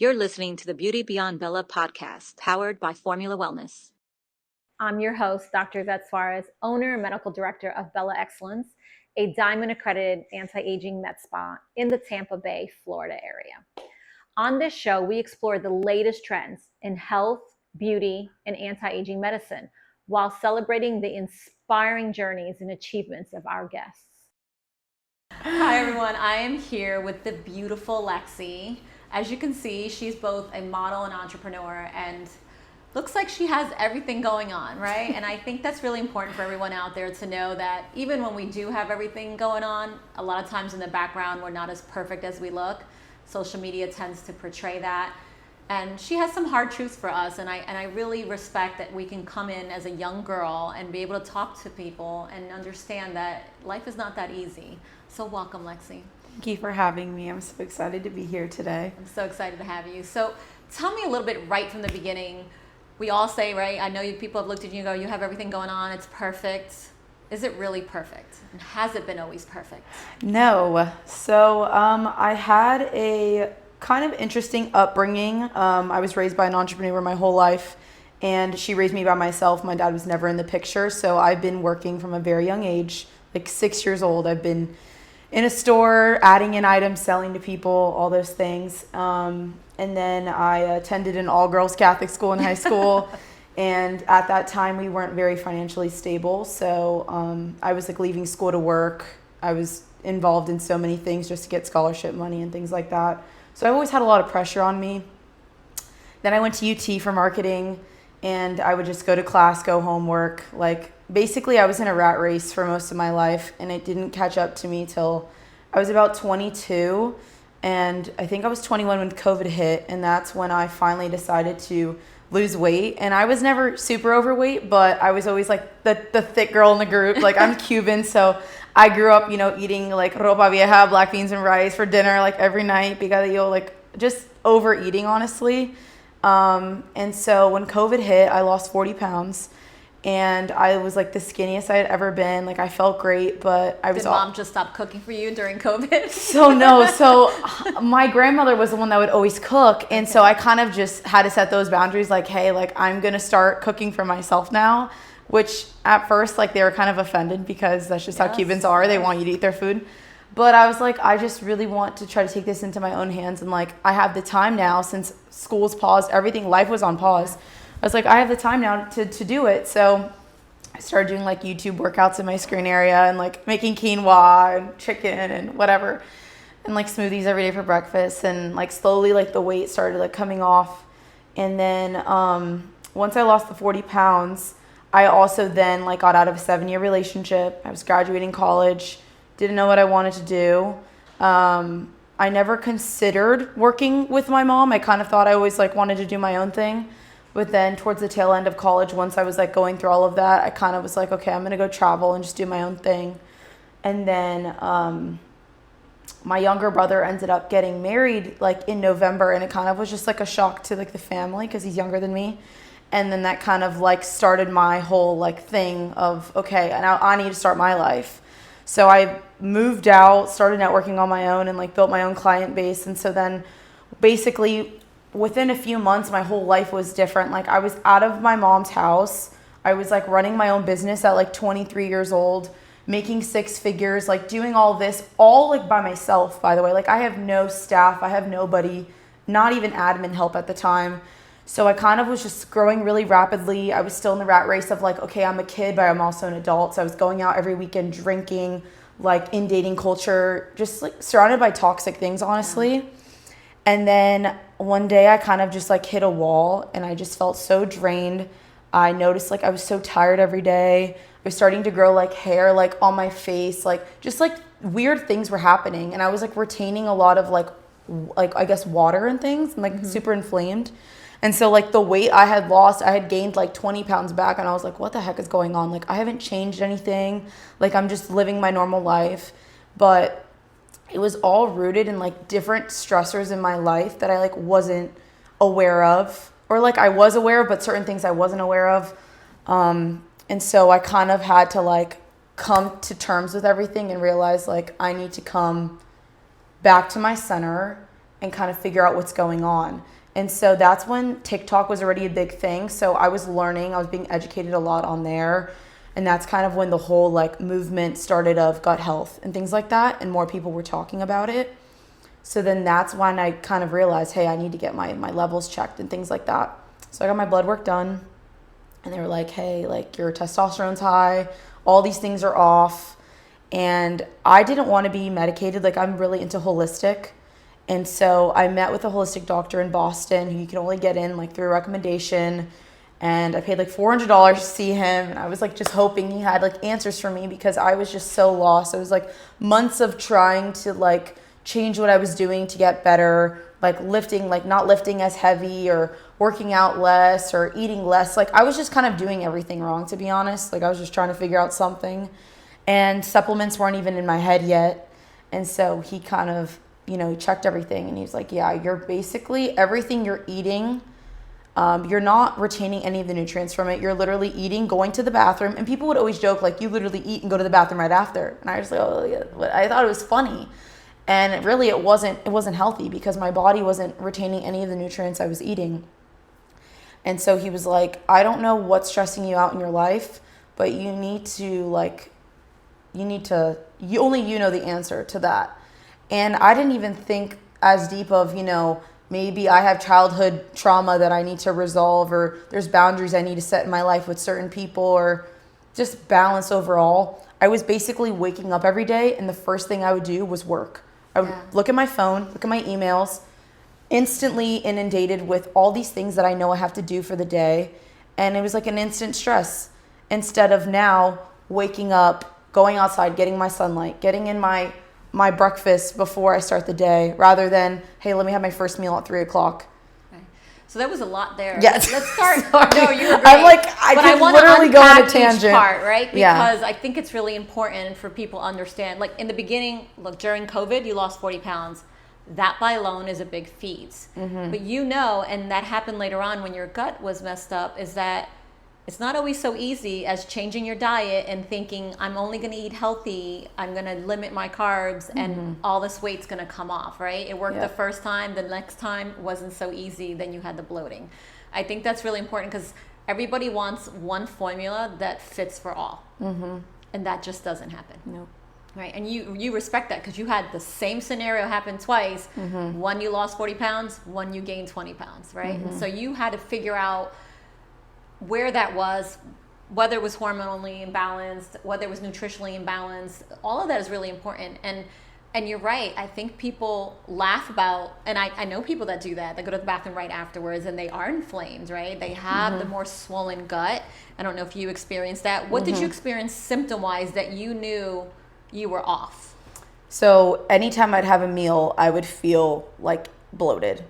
You're listening to the Beauty Beyond Bella podcast, powered by Formula Wellness. I'm your host, Dr. Yvette Suarez, owner and medical director of Bella Excellence, a diamond-accredited anti-aging med spa in the Tampa Bay, Florida area. On this show, we explore the latest trends in health, beauty, and anti-aging medicine while celebrating the inspiring journeys and achievements of our guests. Hi, everyone. I am here with the beautiful Lexi. As you can see, she's both a model and entrepreneur, and looks like she has everything going on, right? And I think that's really important for everyone out there to know that even when we do have everything going on, a lot of times in the background, we're not as perfect as we look. Social media tends to portray that. And she has some hard truths for us, and I really respect that we can come in as a young girl and be able to talk to people and understand that life is not that easy. So welcome, Lexi. Thank you for having me. I'm so excited to be here today. I'm so excited to have you. So tell me a little bit right from the beginning. We all say, right, I know people have looked at you and go, you have everything going on, it's perfect. Is it really perfect? And has it been always perfect? No. So I had a kind of interesting upbringing. I was raised by an entrepreneur my whole life, and she raised me by myself. My dad was never in the picture, so I've been working from a very young age, like 6 years old. I've been in a store, adding in items, selling to people, all those things. And then I attended an all-girls Catholic school in high school. And at that time, we weren't very financially stable. So I was like leaving school to work. I was involved in so many things just to get scholarship money and things like that. So I always had a lot of pressure on me. Then I went to UT for marketing, and I would just go to class, go home, work. Like basically I was in a rat race for most of my life, and it didn't catch up to me till I was about 22. And I think I was 21 when COVID hit, and that's when I finally decided to lose weight. And I was never super overweight, but I was always like the thick girl in the group. Like I'm Cuban, so I grew up, eating like ropa vieja, black beans and rice for dinner like every night, picadillo, like just overeating, honestly. And so when COVID hit, I lost 40 pounds. And I was like the skinniest I had ever been. Like I felt great, but I was. Did mom just stop cooking for you during COVID? So my grandmother was the one that would always cook, and so I kind of just had to set those boundaries. Like, hey, like I'm gonna start cooking for myself now. Which at first, like they were kind of offended because that's just how Cubans are. They want you to eat their food. But I was like, I just really want to try to take this into my own hands, and like I have the time now since school's paused, everything, life was on pause. I was like, I have the time now to do it. So I started doing like YouTube workouts in my screen area and like making quinoa and chicken and whatever, and like smoothies every day for breakfast. And like slowly like the weight started like coming off. And then once I lost the 40 pounds, I also then like got out of a 7-year relationship. I was graduating college, didn't know what I wanted to do. I never considered working with my mom. I kind of thought I always like wanted to do my own thing. But then towards the tail end of college, once I was like going through all of that, I kind of was like, okay, I'm going to go travel and just do my own thing. And then my younger brother ended up getting married like in November, and it kind of was just like a shock to like the family because he's younger than me. And then that kind of like started my whole like thing of, okay, now I need to start my life. So I moved out, started networking on my own, and like built my own client base. And so then basically within a few months, my whole life was different. Like I was out of my mom's house. I was like running my own business at like 23 years old, making 6 figures, like doing all this all like by myself, by the way. Like I have no staff. I have nobody, not even admin help at the time. So I kind of was just growing really rapidly. I was still in the rat race of like, okay, I'm a kid, but I'm also an adult. So I was going out every weekend, drinking, like in dating culture, just like surrounded by toxic things, honestly. And then one day I kind of just like hit a wall, and I just felt so drained. I noticed like I was so tired every day. I was starting to grow like hair like on my face, like just like weird things were happening. And I was like retaining a lot of like I guess water and things, and like super inflamed. And so like the weight I had lost, I had gained like 20 pounds back, and I was like, what the heck is going on? Like I haven't changed anything. Like I'm just living my normal life. But it was all rooted in like different stressors in my life that I like wasn't aware of, or like I was aware of, but certain things I wasn't aware of. And so I kind of had to like come to terms with everything and realize like I need to come back to my center and kind of figure out what's going on. And so that's when TikTok was already a big thing. So I was learning, I was being educated a lot on there. And that's kind of when the whole like movement started of gut health and things like that. And more people were talking about it. So then that's when I kind of realized, hey, I need to get my levels checked and things like that. So I got my blood work done. And they were like, hey, like your testosterone's high. All these things are off. And I didn't want to be medicated. Like I'm really into holistic. And so I met with a holistic doctor in Boston who you can only get in like through a recommendation. And I paid like $400 to see him. And I was like just hoping he had like answers for me because I was just so lost. It was like months of trying to like change what I was doing to get better, like lifting, like not lifting as heavy or working out less or eating less. Like I was just kind of doing everything wrong, to be honest. Like I was just trying to figure out something. And supplements weren't even in my head yet. And so he kind of, you know, he checked everything and he's like, yeah, you're basically everything you're eating. You're not retaining any of the nutrients from it. You're literally eating, going to the bathroom. And people would always joke, like, you literally eat and go to the bathroom right after. And I was like, oh, yeah. I thought it was funny. And really it wasn't healthy because my body wasn't retaining any of the nutrients I was eating. And so he was like, I don't know what's stressing you out in your life, but only you know the answer to that. And I didn't even think as deep of, you know, maybe I have childhood trauma that I need to resolve, or there's boundaries I need to set in my life with certain people, or just balance overall. I was basically waking up every day and the first thing I would do was work. I would look at my phone, look at my emails, instantly inundated with all these things that I know I have to do for the day. And it was like an instant stress instead of now waking up, going outside, getting my sunlight, getting in my breakfast before I start the day, rather than, hey, let me have my first meal at 3:00. Okay. So there was a lot there. Yes. Let's start. No, you were great. I'm like, I but could I literally go on a each tangent. part, right? Because Yeah. I think it's really important for people to understand. Like in the beginning, look, during COVID, you lost 40 pounds. That by alone is a big feat. Mm-hmm. But you know, and that happened later on when your gut was messed up, is that it's not always so easy as changing your diet and thinking, I'm only going to eat healthy, I'm going to limit my carbs, and all this weight's going to come off, right? It worked the first time, the next time wasn't so easy, then you had the bloating. I think that's really important because everybody wants one formula that fits for all. Mm-hmm. And that just doesn't happen. Nope. Right, and you respect that because you had the same scenario happen twice. Mm-hmm. One, you lost 40 pounds, one, you gained 20 pounds, right? Mm-hmm. And so you had to figure out where that was, whether it was hormonally imbalanced, whether it was nutritionally imbalanced. All of that is really important. And you're right. I think people laugh about, and I know people that do that. They go to the bathroom right afterwards and they are inflamed, right? They have the more swollen gut. I don't know if you experienced that. What did you experience symptom-wise that you knew you were off? So anytime I'd have a meal, I would feel like bloated.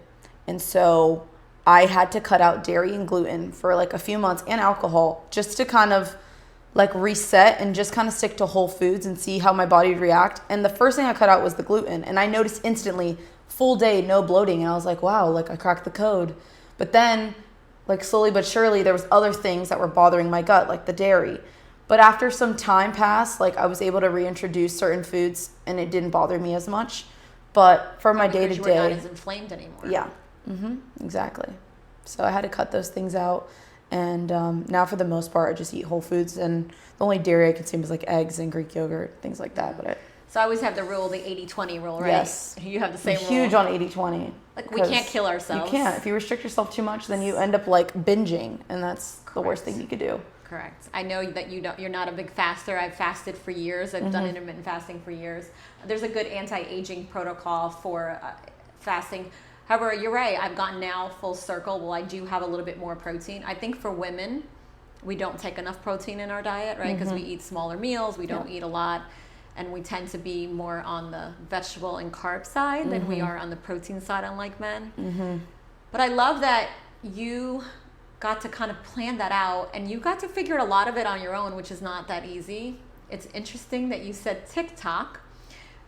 And so I had to cut out dairy and gluten for like a few months, and alcohol, just to kind of like reset and just kind of stick to whole foods and see how my body would react. And the first thing I cut out was the gluten, and I noticed instantly, full day, no bloating. And I was like, wow, like I cracked the code. But then like slowly but surely there was other things that were bothering my gut, like the dairy. But after some time passed, like I was able to reintroduce certain foods and it didn't bother me as much. But for my day to day, you were not as inflamed anymore. Yeah. Mm-hmm, exactly. So I had to cut those things out, and now for the most part I just eat whole foods, and the only dairy I consume is like eggs and Greek yogurt, things like that. But so I always have the rule, the 80-20 rule, right? Yes. You have the same I'm rule. huge on 80-20. Like we can't kill ourselves. You can't. If you restrict yourself too much, then you end up like binging, and that's the worst thing you could do. Correct. I know that you're not a big faster. I've fasted for years. I've done intermittent fasting for years. There's a good anti-aging protocol for fasting. However, you're right. I've gotten now full circle. Well, I do have a little bit more protein. I think for women, we don't take enough protein in our diet, right? Because we eat smaller meals. We don't eat a lot. And we tend to be more on the vegetable and carb side than we are on the protein side, unlike men. But I love that you got to kind of plan that out, and you got to figure a lot of it on your own, which is not that easy. It's interesting that you said TikTok,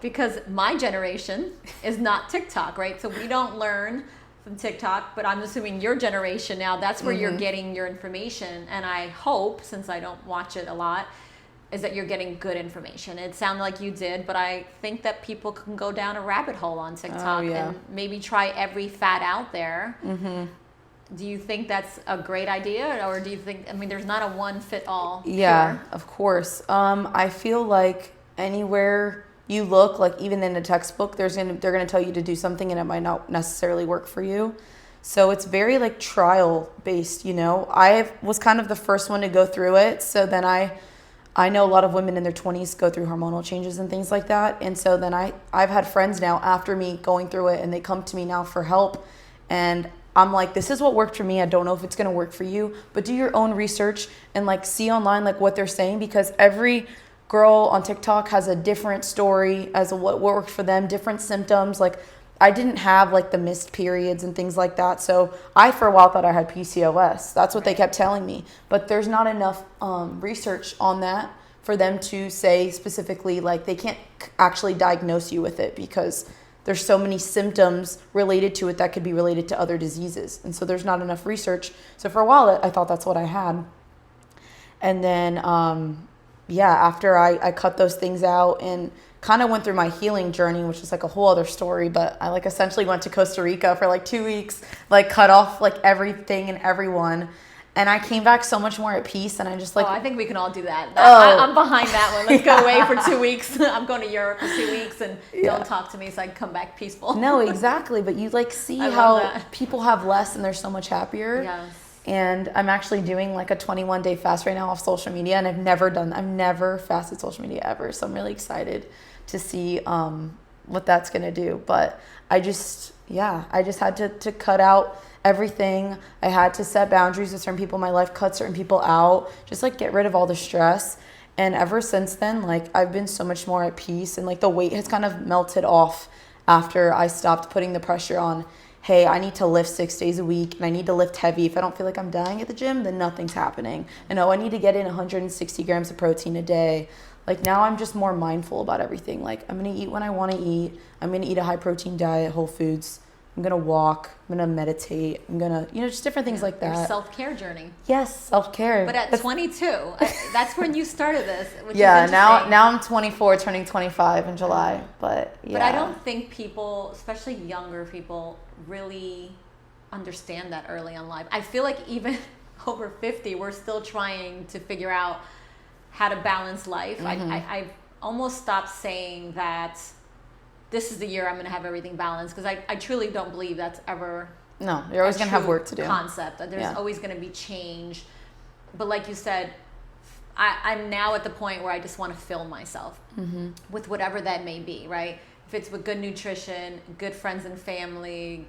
because my generation is not TikTok, right? So we don't learn from TikTok, but I'm assuming your generation now, that's where you're getting your information. And I hope, since I don't watch it a lot, is that you're getting good information. It sounded like you did, but I think that people can go down a rabbit hole on TikTok and maybe try every fad out there. Do you think that's a great idea, or do you think, I mean, there's not a one fit all? Yeah, of course. I feel like anywhere you look, like even in a textbook, they're gonna tell you to do something and it might not necessarily work for you. So it's very like trial based, you know. I was kind of the first one to go through it. So then I know a lot of women in their 20s go through hormonal changes and things like that. And so then I've had friends now after me going through it, and they come to me now for help. And I'm like, this is what worked for me. I don't know if it's going to work for you, but do your own research and like see online like what they're saying, because every girl on TikTok has a different story as to what worked for them, different symptoms. Like I didn't have like the missed periods and things like that. So I for a while thought I had PCOS. That's what they kept telling me. But there's not enough research on that for them to say specifically, like they can't actually diagnose you with it, because there's so many symptoms related to it that could be related to other diseases. And so there's not enough research. So for a while, I thought that's what I had. And then, after I cut those things out and kind of went through my healing journey, which is like a whole other story, but I like essentially went to Costa Rica for like 2 weeks, like cut off like everything and everyone. And I came back so much more at peace, and I just like... Oh, I think we can all do that. I'm behind that one. Let's go away for 2 weeks. I'm going to Europe for 2 weeks, and don't talk to me so I can come back peaceful. No, exactly. But you like see how people have less and they're so much happier. Yes. And I'm actually doing like a 21-day fast right now off social media, and I've never fasted social media ever. So I'm really excited to see what that's going to do. But I just had to cut out everything. I had to set boundaries with certain people in my life, cut certain people out, just like get rid of all the stress. And ever since then, like I've been so much more at peace, and like the weight has kind of melted off after I stopped putting the pressure on, hey, I need to lift 6 days a week and I need to lift heavy. If I don't feel like I'm dying at the gym, then nothing's happening. And I need to get in 160 grams of protein a day. Like now I'm just more mindful about everything. Like I'm going to eat when I want to eat. I'm going to eat a high protein diet, whole foods. I'm going to walk. I'm going to meditate. I'm going to, just different things like that. Your self-care journey. Yes, self-care. But at 22, that's when you started this, which is now I'm 24, turning 25 in July. But yeah. But I don't think people, especially younger people, really understand that early in life. I feel like even over 50, we're still trying to figure out how to balance life. Mm-hmm. I've almost stopped saying that this is the year I'm going to have everything balanced, because I truly don't believe that's ever... No, you're always going to have work to do. ...concept. There's always going to be change. But like you said, I'm now at the point where I just want to fill myself with whatever that may be, right? If it's with good nutrition, good friends and family,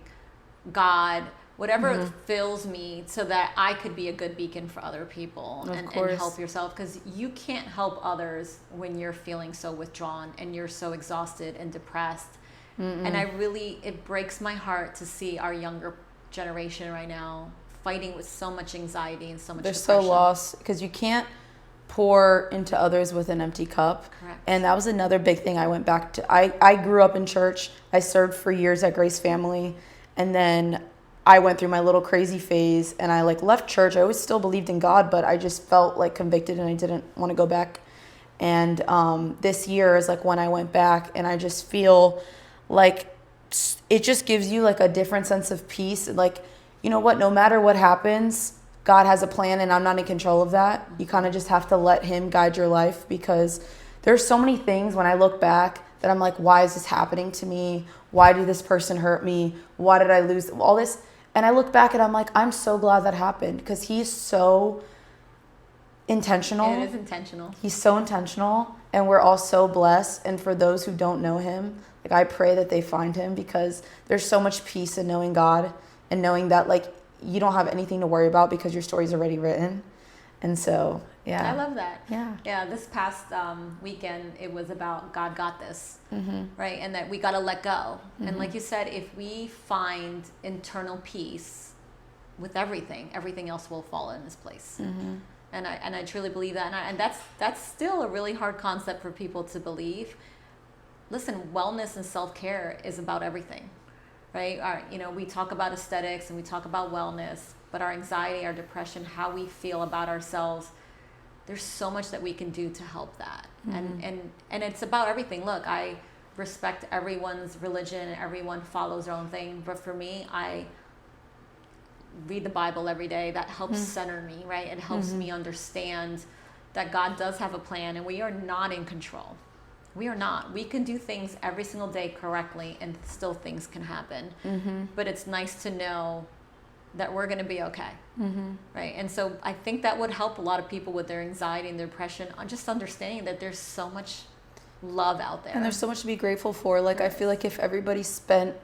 God, whatever fills me so that I could be a good beacon for other people and help yourself. Because you can't help others when you're feeling so withdrawn and you're so exhausted and depressed. And it breaks my heart to see our younger generation right now fighting with so much anxiety and so much depression. They're so lost because you can't pour into others with an empty cup. Correct. And that was another big thing I went back to. I grew up in church. I served for years at Grace Family. And then I went through my little crazy phase and I left church. I always still believed in God, but I just felt convicted and I didn't want to go back. And this year is when I went back, and I just feel like it just gives you a different sense of peace. You know what, no matter what happens, God has a plan and I'm not in control of that. You kind of just have to let him guide your life, because there's so many things when I look back that I'm like, why is this happening to me? Why did this person hurt me? Why did I lose all this? And I look back and I'm like, I'm so glad that happened, because he's so intentional. It is intentional. He's so intentional, and we're all so blessed. And for those who don't know him, I pray that they find him, because there's so much peace in knowing God and knowing that you don't have anything to worry about because your story's already written. And so, yeah. I love that. Yeah. Yeah, this past weekend, it was about God got this, right? And that we got to let go. And like you said, if we find internal peace with everything else will fall in its place. And I truly believe that. And that's still a really hard concept for people to believe. Listen, wellness and self-care is about everything, right? We talk about aesthetics and we talk about wellness, but our anxiety, our depression, how we feel about ourselves, there's so much that we can do to help that. And it's about everything. Look, I respect everyone's religion and everyone follows their own thing, but for me, I read the Bible every day. That helps center me, right? It helps me understand that God does have a plan and we are not in control. We are not. We can do things every single day correctly and still things can happen. But it's nice to know that we're going to be okay, right? And so I think that would help a lot of people with their anxiety and depression, on just understanding that there's so much love out there. And there's so much to be grateful for. Like, I feel like if everybody spent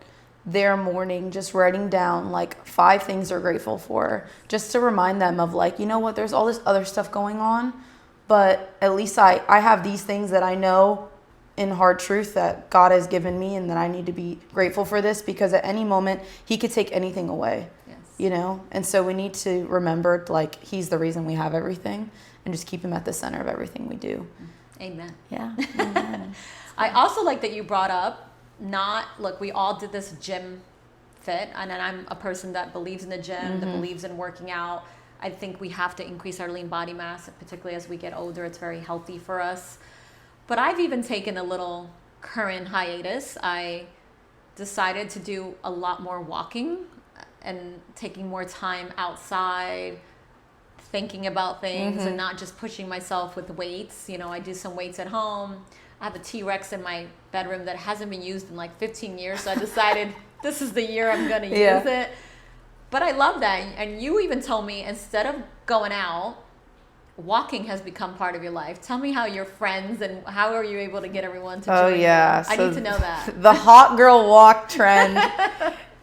their morning just writing down like 5 things they're grateful for, just to remind them of like, you know what, there's all this other stuff going on, but at least I have these things that I know in hard truth that God has given me, and that I need to be grateful for this, because at any moment he could take anything away. You know, and so we need to remember, like, he's the reason we have everything, and just keep him at the center of everything we do. Amen. Yeah. Amen. I also like that you brought up, look, we all did this gym fit, and I'm a person that believes in the gym, that believes in working out. I think we have to increase our lean body mass, particularly as we get older. It's very healthy for us. But I've even taken a little current hiatus. I decided to do a lot more walking and taking more time outside, thinking about things and not just pushing myself with weights. You know, I do some weights at home. I have a T-Rex in my bedroom that hasn't been used in like 15 years. So I decided this is the year I'm going to use it. But I love that. And you even told me, instead of going out, walking has become part of your life. Tell me how your friends, and how are you able to get everyone to join? Oh, yeah. I need to know that. The hot girl walk trend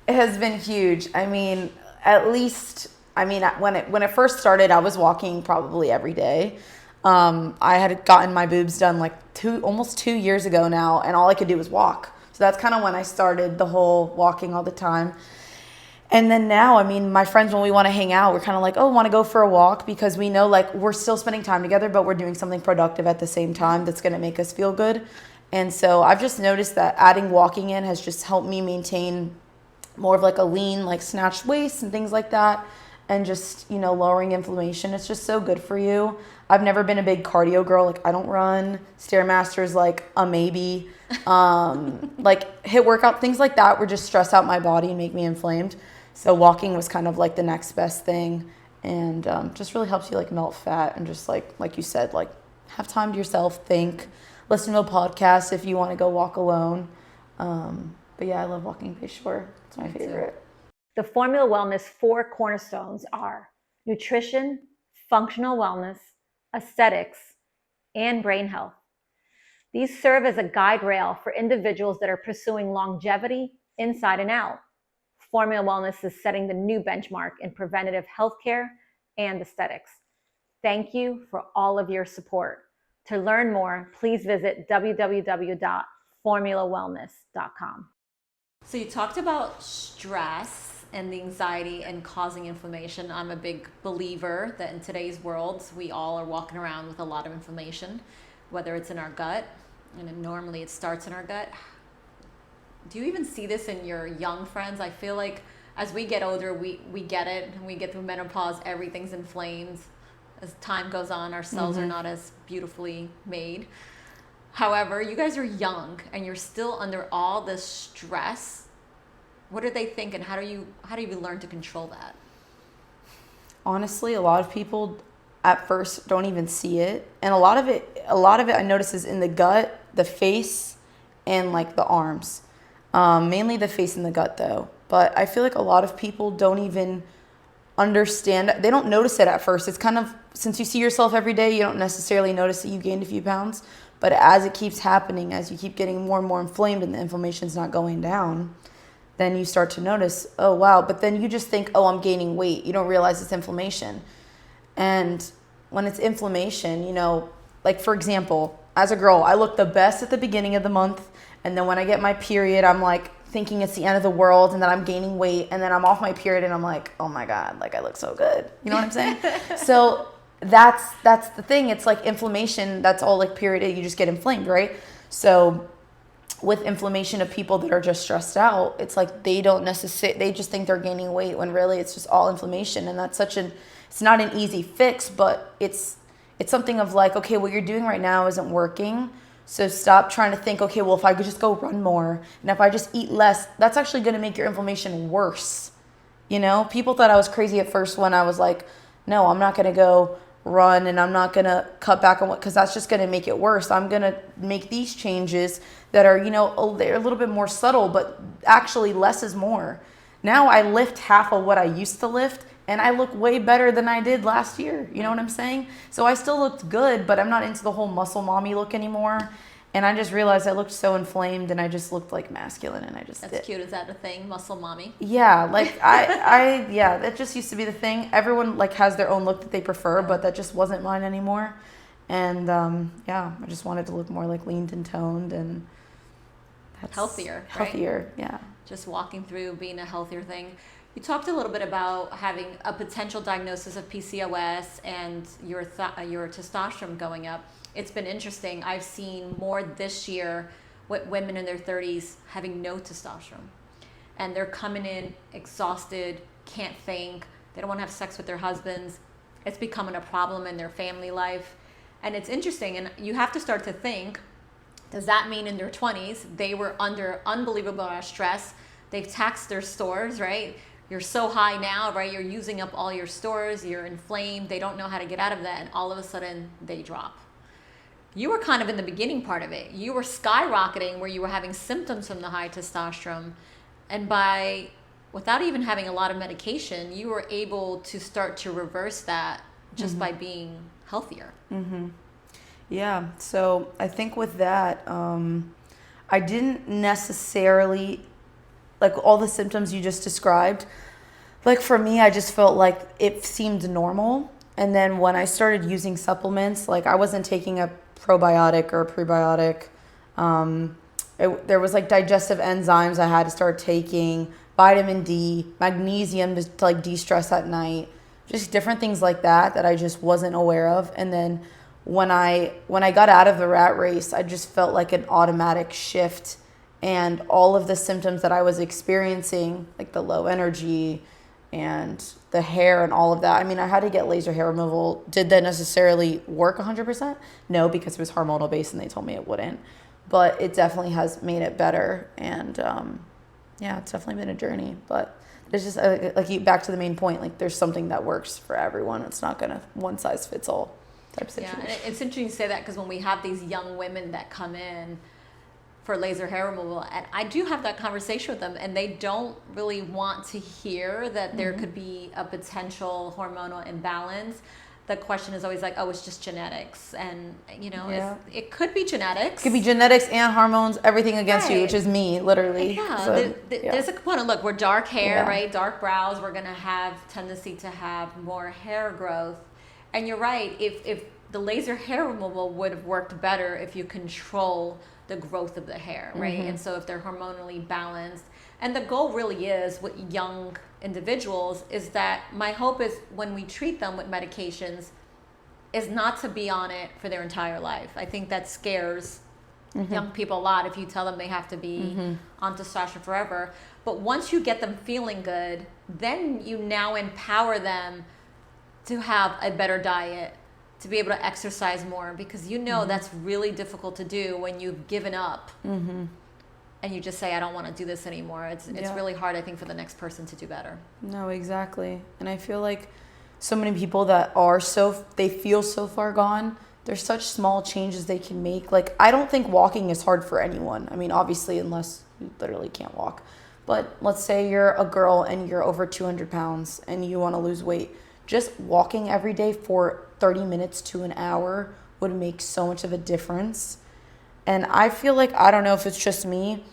has been huge. I mean, when it first started, I was walking probably every day. I had gotten my boobs done like almost 2 years ago now, and all I could do was walk. So that's kind of when I started the whole walking all the time. And then now, I mean, my friends, when we want to hang out, we're kind of like, oh, want to go for a walk, because we know like we're still spending time together, but we're doing something productive at the same time that's going to make us feel good. And so I've just noticed that adding walking in has just helped me maintain more of like a lean, like snatched waist and things like that. And just, you know, lowering inflammation. It's just so good for you. I've never been a big cardio girl. Like, I don't run. Stairmaster's like a maybe. Like HIIT workout, things like that would just stress out my body and make me inflamed. So walking was kind of like the next best thing. And just really helps you like melt fat and just like you said, like have time to yourself, think, listen to a podcast if you want to go walk alone. But yeah, I love walking Bay Shore. It's my favorite. The Formula Wellness 4 cornerstones are nutrition, functional wellness, aesthetics, and brain health. These serve as a guide rail for individuals that are pursuing longevity inside and out. Formula Wellness is setting the new benchmark in preventative healthcare and aesthetics. Thank you for all of your support. To learn more, please visit www.formulawellness.com. So you talked about stress and the anxiety and causing inflammation. I'm a big believer that in today's world, we all are walking around with a lot of inflammation, whether it's in our gut, and normally it starts in our gut. Do you even see this in your young friends? I feel like as we get older, we get it, and we get through menopause, everything's inflamed. As time goes on, our cells are not as beautifully made. However, you guys are young and you're still under all this stress. What do they think, and how do you learn to control that? Honestly, a lot of people at first don't even see it, and a lot of it I notice is in the gut, the face, and like the arms. Mainly the face and the gut though. But I feel like a lot of people don't even understand. They don't notice it at first. It's kind of, since you see yourself every day, you don't necessarily notice that you gained a few pounds. But as it keeps happening, as you keep getting more and more inflamed and the inflammation's not going down, then you start to notice, oh, wow. But then you just think, oh, I'm gaining weight. You don't realize it's inflammation. And when it's inflammation, you know, like for example, as a girl, I look the best at the beginning of the month. And then when I get my period, I'm like thinking it's the end of the world, and then I'm gaining weight. And then I'm off my period and I'm like, oh my God, like I look so good. You know what I'm saying? So that's the thing. It's like inflammation. That's all like period. You just get inflamed, right? So with inflammation of people that are just stressed out, it's like they just think they're gaining weight when really it's just all inflammation. And that's it's not an easy fix, but it's it's something of like, okay, what you're doing right now isn't working. So stop trying to think, okay, well, if I could just go run more and if I just eat less, that's actually going to make your inflammation worse. You know, people thought I was crazy at first when I was like, no, I'm not going to go run and I'm not going to cut back on what, because that's just going to make it worse. I'm going to make these changes that are, you know, they're a little bit more subtle, but actually less is more. Now I lift half of what I used to lift and I look way better than I did last year. You know what I'm saying? So I still looked good, but I'm not into the whole muscle mommy look anymore. And I just realized I looked so inflamed and I just looked like masculine and I just That's cute. Is that a thing? Muscle mommy? Yeah, like yeah, that just used to be the thing. Everyone like has their own look that they prefer, but that just wasn't mine anymore. And yeah, I just wanted to look more like leaned and toned and healthier, right? Healthier, yeah. Just walking through being a healthier thing. You talked a little bit about having a potential diagnosis of PCOS and your testosterone going up. It's been interesting. I've seen more this year with women in their 30s having no testosterone. And they're coming in exhausted, can't think, they don't want to have sex with their husbands. It's becoming a problem in their family life. And it's interesting, and you have to start to think, does that mean in their 20s they were under unbelievable amount of stress? They've taxed their stores, right? You're so high now, right? You're using up all your stores, you're inflamed, they don't know how to get out of that, and all of a sudden they drop. You were kind of in the beginning part of it. You were skyrocketing where you were having symptoms from the high testosterone, and without even having a lot of medication, you were able to start to reverse that just by being healthier. Mm-hmm. Yeah, so I think with that, I didn't necessarily, like all the symptoms you just described, like for me, I just felt like it seemed normal. And then when I started using supplements, like I wasn't taking a probiotic or a prebiotic. There was like digestive enzymes I had to start taking, vitamin D, magnesium to like de-stress at night, just different things like that I just wasn't aware of. And then when I got out of the rat race, I just felt like an automatic shift, and all of the symptoms that I was experiencing, like the low energy and the hair and all of that. I mean, I had to get laser hair removal. Did that necessarily work 100%? No, because it was hormonal based and they told me it wouldn't. But it definitely has made it better. And yeah, it's definitely been a journey. But it's just like back to the main point, like there's something that works for everyone. It's not going to one size fits all type situation. Yeah, and it's interesting you say that, because when we have these young women that come in for laser hair removal, and I do have that conversation with them, and they don't really want to hear that there could be a potential hormonal imbalance. The question is always like, oh, it's just genetics. And, you know, it could be genetics. It could be genetics and hormones, everything against you, which is me, literally. Yeah, so, there's a component. Look, we're dark hair, right? Dark brows. We're going to have tendency to have more hair growth. And you're right. If the laser hair removal would have worked better if you control the growth of the hair, right? And so if they're hormonally balanced, and the goal really is with young individuals is that my hope is when we treat them with medications is not to be on it for their entire life. I think that scares young people a lot if you tell them they have to be on testosterone forever. But once you get them feeling good, then you now empower them to have a better diet, to be able to exercise more, because you know that's really difficult to do when you've given up and you just say, I don't want to do this anymore. It's really hard, I think, for the next person to do better. No, exactly. And I feel like so many people that they feel so far gone, there's such small changes they can make. Like, I don't think walking is hard for anyone. I mean, obviously, unless you literally can't walk. But let's say you're a girl and you're over 200 pounds and you want to lose weight. Just walking every day for 30 minutes to an hour would make so much of a difference. And I feel like, I don't know if it's just me,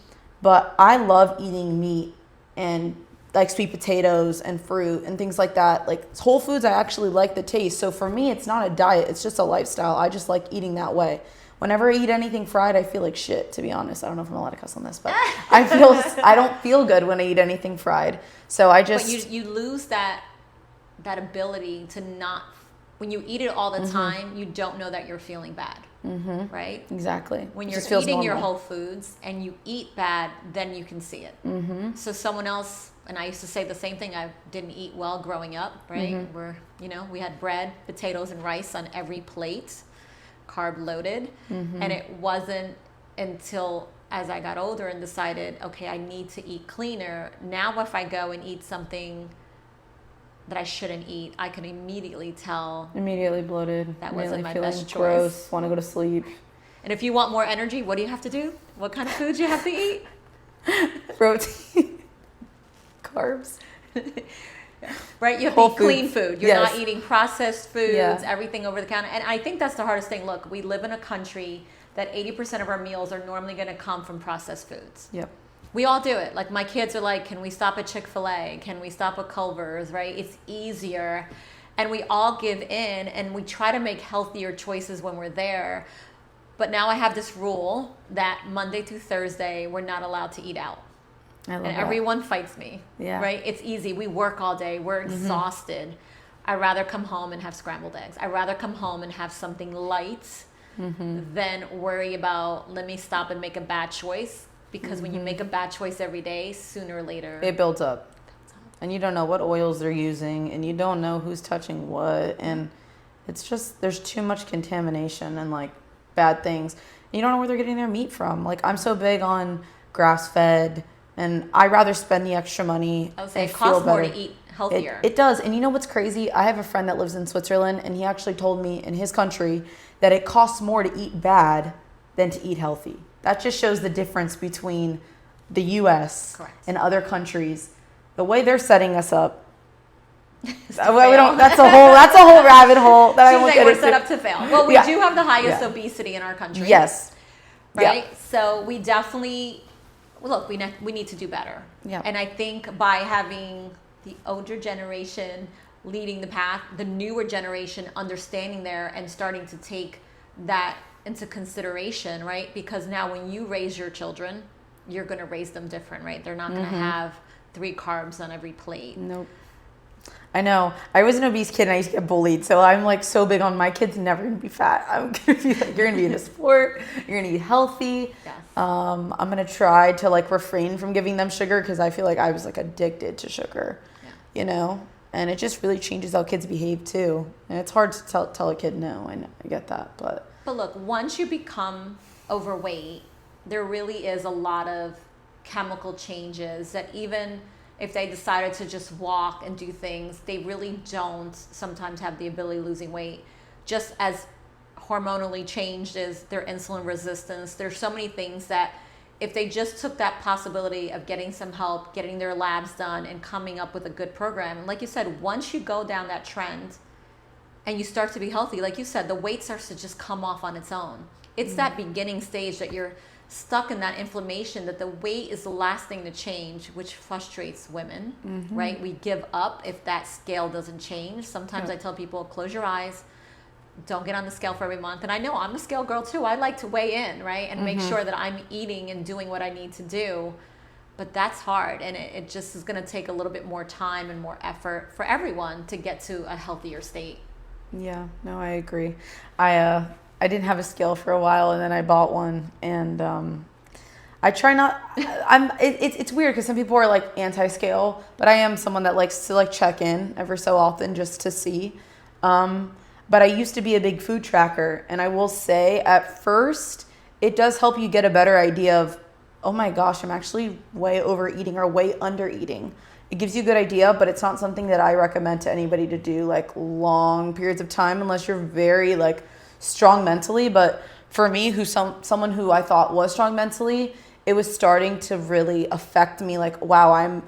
but I love eating meat and like sweet potatoes and fruit and things like that. Like whole foods, I actually like the taste. So for me, it's not a diet, it's just a lifestyle. I just like eating that way. Whenever I eat anything fried, I feel like shit, to be honest. I don't know if I'm allowed to cuss on this, but I don't feel good when I eat anything fried. So I just... But you lose that ability to not... When you eat it all the time, you don't know that you're feeling bad, right? Exactly. When you're eating your whole foods and you eat bad, then you can see it. So someone else and I used to say the same thing. I didn't eat well growing up, right? We had bread, potatoes, and rice on every plate, carb loaded. And it wasn't until as I got older and decided, okay, I need to eat cleaner. Now, if I go and eat something that I shouldn't eat, I can immediately tell. Immediately bloated. That wasn't my feeling best choice. Gross, want to go to sleep. And if you want more energy, what do you have to do? What kind of foods you have to eat? Protein. Carbs. Right? You have Whole to eat clean foods. food. You're Yes. not eating processed foods, Yeah. everything over the counter. And I think that's the hardest thing. Look, we live in a country that 80% of our meals are normally going to come from processed foods. Yep. We all do it. Like, my kids are like, can we stop at Chick-fil-A? Can we stop at Culver's, right? It's easier. And we all give in, and we try to make healthier choices when we're there. But now I have this rule that Monday through Thursday, we're not allowed to eat out. I love And that. everyone fights me, Yeah. right? It's easy. We work all day. We're exhausted. I'd rather come home and have scrambled eggs. I'd rather come home and have something light than worry about, let me stop and make a bad choice. Because when you make a bad choice every day, sooner or later, It builds up. And you don't know what oils they're using, and you don't know who's touching what. And it's just, there's too much contamination and like bad things. And you don't know where they're getting their meat from. Like, I'm so big on grass fed, and I rather spend the extra money I would say and it feel costs more better. to eat healthier. It does. And you know what's crazy? I have a friend that lives in Switzerland, and he actually told me in his country that it costs more to eat bad than to eat healthy. That just shows the difference between the US Correct. and other countries. The way they're setting us up. That's a fail. that's a whole rabbit hole that I Seems won't like get we're into. set up to fail. Well, we Yeah. do have the highest Yeah. obesity in our country. Yes. Right? Yeah. So we definitely, look, we need to do better. Yeah. And I think by having the older generation leading the path, the newer generation understanding there and starting to take that into consideration, right? Because now when you raise your children, you're going to raise them different, right? They're not going to have 3 carbs on every plate. Nope. I know. I was an obese kid and I used to get bullied. So I'm like so big on my kids never going to be fat. I'm going to be like, you're going to be in a sport. You're going to eat healthy. Yes. I'm going to try to like refrain from giving them sugar because I feel like I was like addicted to sugar, you know? And it just really changes how kids behave too. And it's hard to tell a kid no. I know, I get that. But look, once you become overweight, there really is a lot of chemical changes that even if they decided to just walk and do things, they really don't sometimes have the ability of losing weight. Just as hormonally changed as their insulin resistance, there's so many things that if they just took that possibility of getting some help, getting their labs done, and coming up with a good program. And like you said, once you go down that trend and you start to be healthy, like you said, the weight starts to just come off on its own. It's that beginning stage that you're stuck in that inflammation, that the weight is the last thing to change, which frustrates women, right? We give up if that scale doesn't change. Sometimes I tell people, close your eyes, don't get on the scale for every month. And I know I'm a scale girl too. I like to weigh in, right? And make sure that I'm eating and doing what I need to do. But that's hard. And it just is going to take a little bit more time and more effort for everyone to get to a healthier state. yeah, no, I agree. I didn't have a scale for a while, and then I bought one, and I try not. It's weird because some people are like anti-scale, but I am someone that likes to like check in every so often just to see. But I used to be a big food tracker, and I will say at first it does help you get a better idea of, oh my gosh, I'm actually way overeating or way under eating. It gives you a good idea, but it's not something that I recommend to anybody to do like long periods of time unless you're very like strong mentally. But for me, someone who I thought was strong mentally, it was starting to really affect me. Like, wow, I'm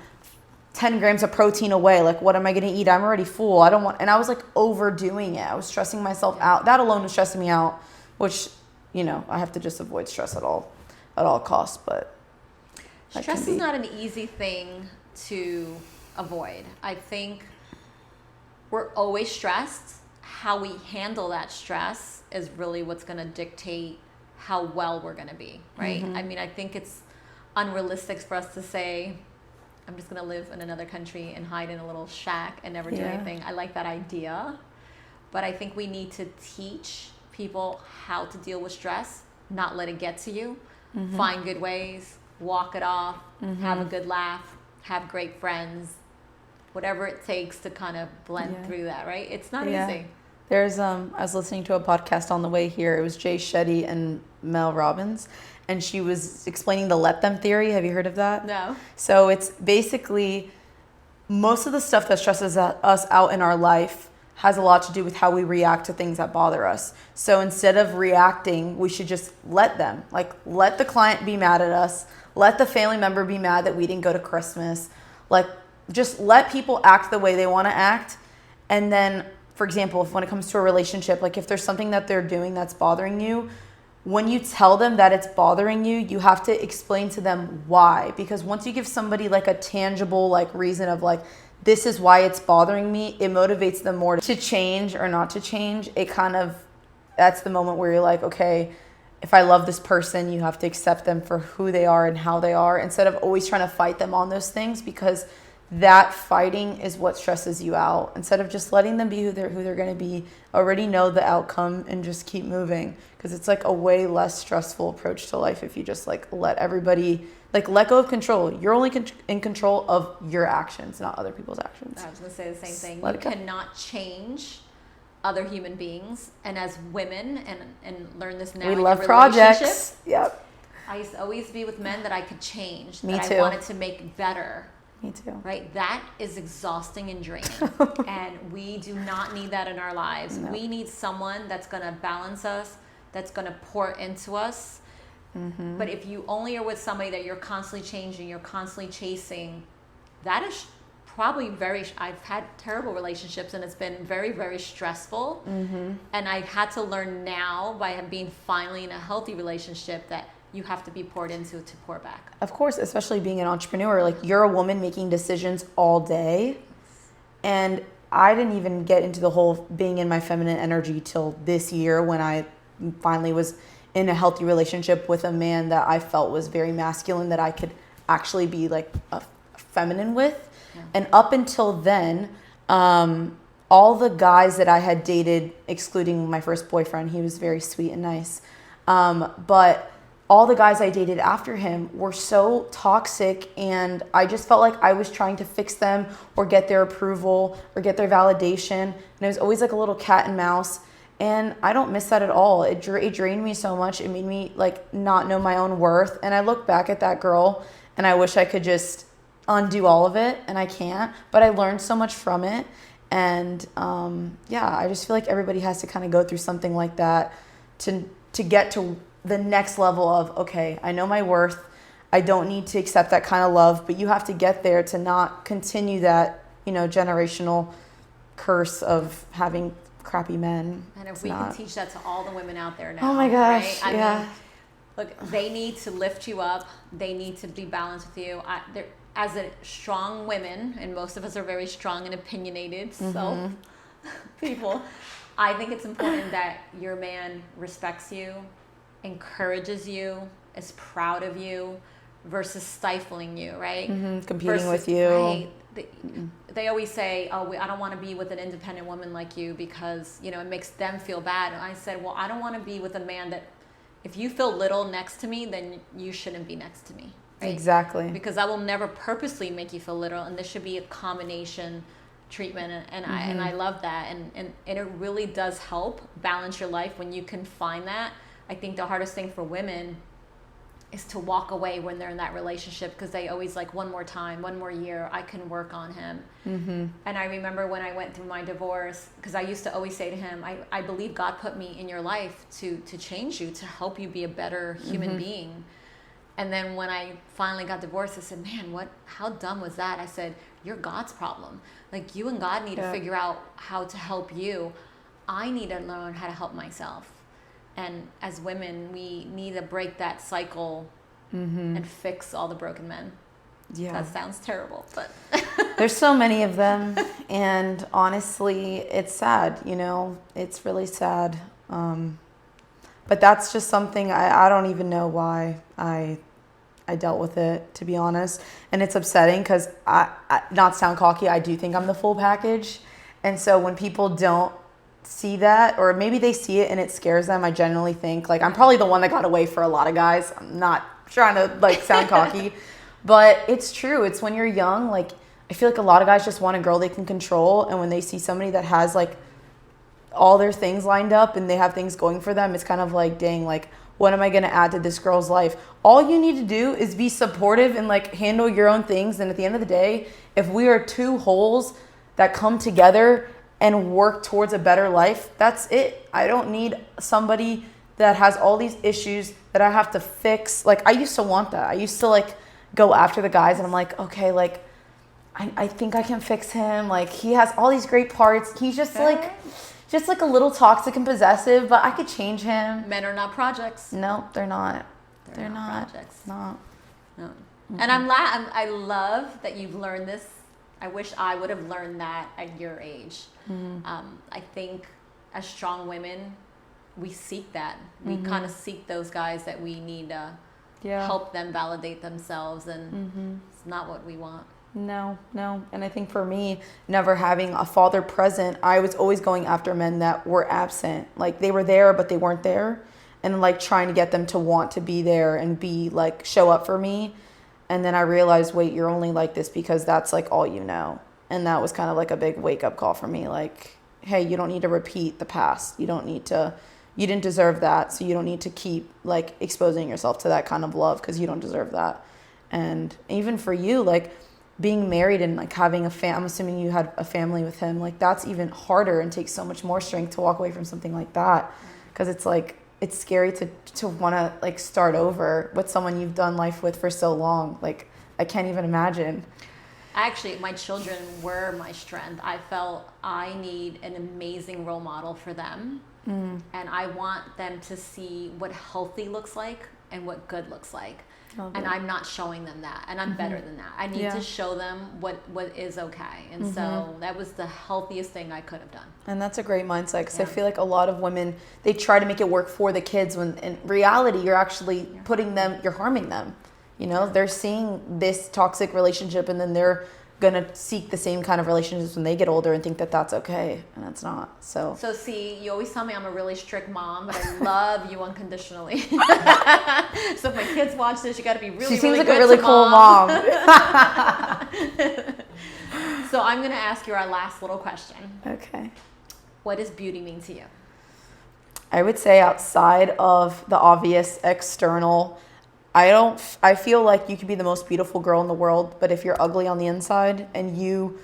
10 grams of protein away. Like, what am I going to eat? I'm already full. I don't want, and I was like overdoing it. I was stressing myself out. That alone was stressing me out, which, you know, I have to just avoid stress at all costs. But Stress is not an easy thing to avoid. I think we're always stressed. How we handle that stress is really what's going to dictate how well we're going to be, right? I mean, I think it's unrealistic for us to say, I'm just going to live in another country and hide in a little shack and never do anything. I like that idea. But I think we need to teach people how to deal with stress, not let it get to you. Find good ways, walk it off, have a good laugh, have great friends, whatever it takes to kind of blend through that, right? It's not easy. There's I was listening to a podcast on the way here. It was Jay Shetty and Mel Robbins, and she was explaining the let them theory. Have you heard of that? No. So it's basically most of the stuff that stresses us out in our life has a lot to do with how we react to things that bother us. So instead of reacting, we should just let them. Like, let the client be mad at us. Let the family member be mad that we didn't go to Christmas. Like, just let people act the way they want to act. And then, for example, if when it comes to a relationship, like if there's something that they're doing that's bothering you, when you tell them that it's bothering you, you have to explain to them why. Because once you give somebody like a tangible like reason of like, this is why it's bothering me, it motivates them more to change or not to change. It kind of, that's the moment where you're like, okay, if I love this person, you have to accept them for who they are and how they are, instead of always trying to fight them on those things, because that fighting is what stresses you out. Instead of just letting them be who they're going to be, already know the outcome and just keep moving, because it's like a way less stressful approach to life if you just like let everybody, like, let go of control. You're only in control of your actions, not other people's actions. I was going to say the same thing. Let You it go. cannot change other human beings, and as women, and learn this now We in love your relationship, projects. Yep. I used to always be with men that I could change, Me that too. I wanted to make better. Me too. Right? That is exhausting and draining. And we do not need that in our lives. No. We need someone that's going to balance us, that's going to pour into us. Mm-hmm. But if you only are with somebody that you're constantly changing, you're constantly chasing, that is probably I've had terrible relationships, and it's been very, very stressful. Mm-hmm. And I had to learn now, by being finally in a healthy relationship, that you have to be poured into to pour back. Of course, especially being an entrepreneur, like, you're a woman making decisions all day. And I didn't even get into the whole being in my feminine energy till this year, when I finally was in a healthy relationship with a man that I felt was very masculine, that I could actually be like a feminine with. Yeah. And up until then, all the guys that I had dated, excluding my first boyfriend, he was very sweet and nice. But all the guys I dated after him were so toxic, and I just felt like I was trying to fix them or get their approval or get their validation. And it was always like a little cat and mouse. And I don't miss that at all. It drained me so much. It made me like not know my own worth. And I look back at that girl and I wish I could just undo all of it, and I can't. But I learned so much from it. And I just feel like everybody has to kind of go through something like that to get to the next level of, okay, I know my worth. I don't need to accept that kind of love, but you have to get there to not continue that, generational curse of having crappy men. And if we can teach that to all the women out there now. Oh my gosh, right? yeah. I mean, look, they need to lift you up. They need to be balanced with you. As a strong women, and most of us are very strong and opinionated, so people, I think it's important that your man respects you, encourages you, is proud of you, versus stifling you, right? Competing with you. Right. They always say, oh, I don't want to be with an independent woman like you because, it makes them feel bad. And I said, well, I don't want to be with a man that, if you feel little next to me, then you shouldn't be next to me. Right? Exactly. Because I will never purposely make you feel little, and this should be a combination treatment, and I love that, and it really does help balance your life when you can find that. I think the hardest thing for women is to walk away when they're in that relationship, because they always like, one more time, one more year, I can work on him. And I remember when I went through my divorce, because I used to always say to him, I believe God put me in your life to change you, to help you be a better human being. And then when I finally got divorced, I said, man, how dumb was that? I said, you're God's problem. Like, you and God need to figure out how to help you. I need to learn how to help myself. And as women, we need to break that cycle and fix all the broken men. Yeah. That sounds terrible, but there's so many of them. And honestly, it's sad, it's really sad. But that's just something I don't even know why I dealt with it, to be honest. And it's upsetting because I not sound cocky, I do think I'm the full package. And so when people don't see that, or maybe they see it and it scares them, I genuinely think like I'm probably the one that got away for a lot of guys. I'm not trying to like sound cocky, But it's true. It's when you're young, like, I feel like a lot of guys just want a girl they can control. And when they see somebody that has, like, all their things lined up and they have things going for them, it's kind of like, dang, like, what am I going to add to this girl's life? All you need to do is be supportive and, like, handle your own things. And at the end of the day, if we are two wholes that come together and work towards a better life, that's it. I don't need somebody that has all these issues that I have to fix. Like, I used to want that. I used to, like, go after the guys and I'm like, okay, like, I think I can fix him. Like, he has all these great parts. He's just like a little toxic and possessive, but I could change him. Men are not projects. No, they're not. They're not projects. No. No. And I love that you've learned this. I wish I would have learned that at your age. I think as strong women, we seek that. We kind of seek those guys that we need to help them validate themselves, and it's not what we want. No. And I think for me, never having a father present, I was always going after men that were absent. Like, they were there, but they weren't there. And, like, trying to get them to want to be there and be, like, show up for me. And then I realized, wait, you're only like this because that's, like, all you know. And that was kind of like a big wake-up call for me. Like, hey, you don't need to repeat the past. You didn't deserve that. So you don't need to keep, like, exposing yourself to that kind of love because you don't deserve that. And even for you, like, being married and, like, having I'm assuming you had a family with him, like, that's even harder and takes so much more strength to walk away from something like that. Because it's, like, it's scary to want to, like, start over with someone you've done life with for so long. Like, I can't even imagine. Actually, my children were my strength. I felt I need an amazing role model for them. And I want them to see what healthy looks like and what good looks like. And I'm not showing them that. And I'm better than that. I need to show them what is okay. And so that was the healthiest thing I could have done. And that's a great mindset, because I feel like a lot of women, they try to make it work for the kids when in reality you're actually you're harming them. You know, they're seeing this toxic relationship and then they're going to seek the same kind of relationships when they get older and think that that's okay, and it's not. So see, you always tell me I'm a really strict mom, but I love you unconditionally. So if my kids watch this, you got to be really, she seems really like good a really cool mom. So I'm going to ask you our last little question. Okay. What does beauty mean to you? I would say, outside of the obvious external, I feel like you could be the most beautiful girl in the world, but if you're ugly on the inside and you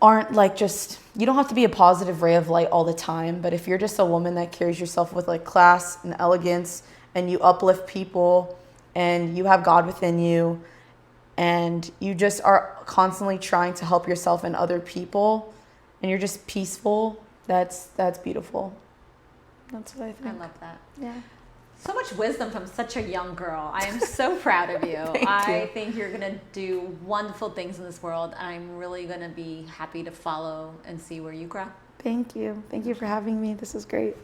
aren't, like, you don't have to be a positive ray of light all the time, but if you're just a woman that carries yourself with, like, class and elegance, and you uplift people and you have God within you and you just are constantly trying to help yourself and other people and you're just peaceful, that's beautiful. That's what I think. I love that. Yeah. So much wisdom from such a young girl. I am so proud of you. I think you're going to do wonderful things in this world. I'm really going to be happy to follow and see where you grow. Thank you. Thank you for having me. This is great.